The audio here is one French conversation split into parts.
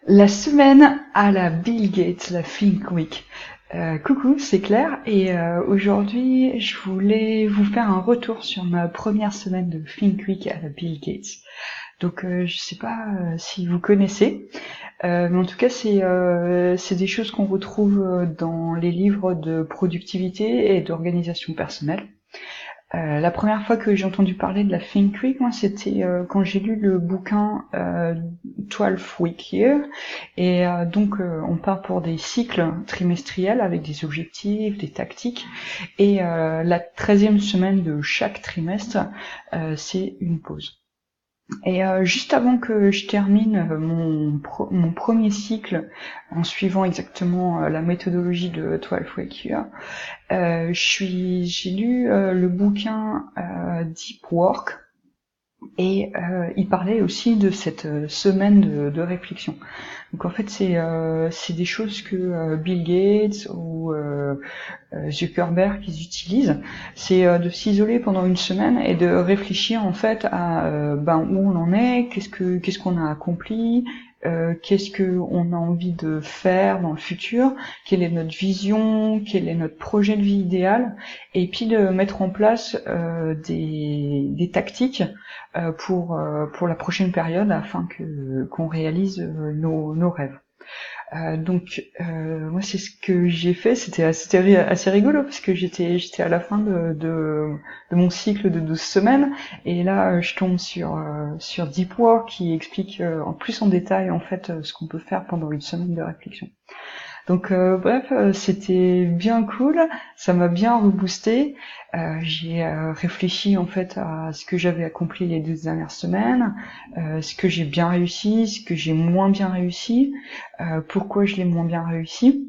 La semaine à la Bill Gates, la Think Week. Coucou, c'est Claire et aujourd'hui je voulais vous faire un retour sur ma première semaine de Think Week à la Bill Gates. Donc je sais pas si vous connaissez, mais en tout cas c'est des choses qu'on retrouve dans les livres de productivité et d'organisation personnelle. La première fois que j'ai entendu parler de la Think Week, moi, c'était quand j'ai lu le bouquin 12 Week Year. Et donc, on part pour des cycles trimestriels avec des objectifs, des tactiques. Et la 13e semaine de chaque trimestre, c'est une pause. Et juste avant que je termine mon premier cycle, en suivant exactement la méthodologie de 12 Week Year, j'ai lu le bouquin Deep Work et il parlait aussi de cette semaine de réflexion. Donc en fait c'est des choses que Bill Gates ou Zuckerberg ils utilisent, c'est de s'isoler pendant une semaine et de réfléchir en fait à où on en est, qu'est-ce qu'on a accompli, qu'est-ce que on a envie de faire dans le futur, quelle est notre vision, quel est notre projet de vie idéal, et puis de mettre en place des tactiques pour la prochaine période afin que qu'on réalise nos rêves. Moi c'est ce que j'ai fait, c'était assez rigolo parce que j'étais à la fin de mon cycle de 12 semaines et là je tombe sur Deep Work qui explique en plus en détail en fait ce qu'on peut faire pendant une semaine de réflexion. Donc bref, c'était bien cool, ça m'a bien reboosté. J'ai réfléchi en fait à ce que j'avais accompli les 2 dernières semaines, ce que j'ai bien réussi, ce que j'ai moins bien réussi, pourquoi je l'ai moins bien réussi.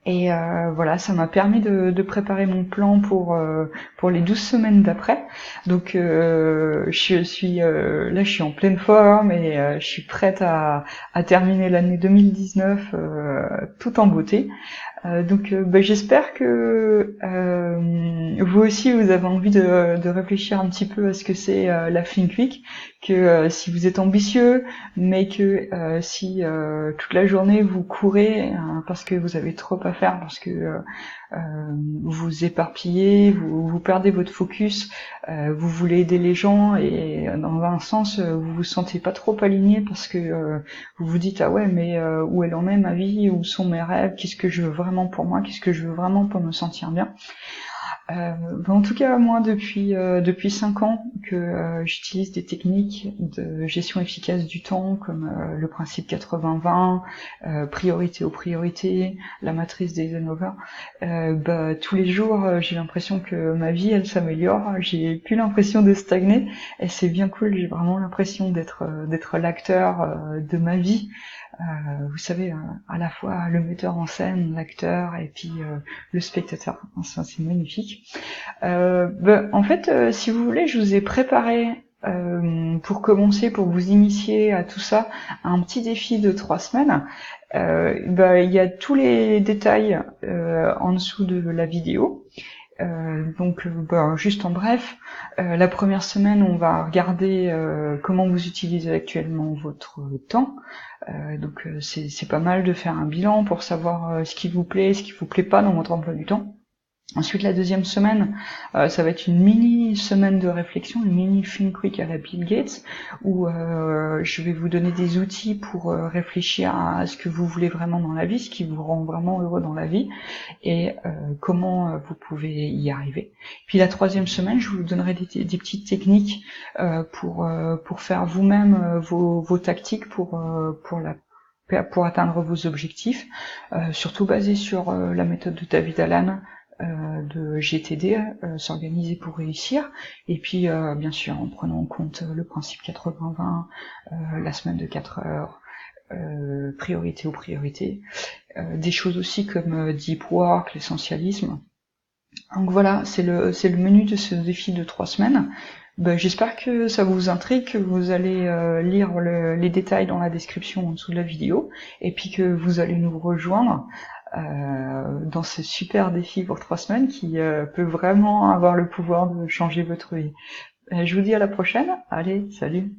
Et voilà, ça m'a permis de préparer mon plan pour les 12 semaines d'après. Donc je suis en pleine forme et je suis prête à terminer l'année 2019 tout en beauté. J'espère que vous aussi vous avez envie de réfléchir un petit peu à ce que c'est la Think Week, que si vous êtes ambitieux, mais que si toute la journée vous courez parce que vous avez trop à faire, parce que vous vous éparpillez, vous perdez votre focus, vous voulez aider les gens et dans un sens vous vous sentez pas trop aligné parce que vous vous dites ah ouais mais où elle en est ma vie, où sont mes rêves, qu'est-ce que je veux vraiment pour moi, qu'est-ce que je veux vraiment pour me sentir bien. En tout cas, moi, depuis 5 ans que j'utilise des techniques de gestion efficace du temps, comme le principe 80-20, priorité aux priorités, la matrice d'Eisenhower, tous les jours, j'ai l'impression que ma vie, elle s'améliore. J'ai plus l'impression de stagner, et c'est bien cool. J'ai vraiment l'impression d'être l'acteur de ma vie. Vous savez, à la fois le metteur en scène, l'acteur, et puis le spectateur. Ça, c'est magnifique. En fait, si vous voulez, je vous ai préparé pour commencer, pour vous initier à tout ça, un petit défi de 3 semaines. Il y a tous les détails en dessous de la vidéo. Juste en bref, la première semaine, on va regarder comment vous utilisez actuellement votre temps. C'est pas mal de faire un bilan pour savoir ce qui vous plaît, ce qui vous plaît pas dans votre emploi du temps. Ensuite, la deuxième semaine, ça va être une mini semaine de réflexion, une mini Think Week à la Bill Gates, où je vais vous donner des outils pour réfléchir à ce que vous voulez vraiment dans la vie, ce qui vous rend vraiment heureux dans la vie, et comment vous pouvez y arriver. Puis la troisième semaine, je vous donnerai des petites techniques pour faire vous-même vos tactiques pour atteindre vos objectifs, surtout basé sur la méthode de David Allen, de GTD, s'organiser pour réussir, et puis bien sûr en prenant en compte le principe 80-20, la semaine de 4 heures, priorité aux priorités, des choses aussi comme Deep Work, l'essentialisme. Donc voilà, c'est le menu de ce défi de 3 semaines. J'espère que ça vous intrigue, que vous allez lire les détails dans la description en dessous de la vidéo, et puis que vous allez nous rejoindre dans ce super défi pour 3 semaines qui peut vraiment avoir le pouvoir de changer votre vie. Je vous dis à la prochaine, allez, salut!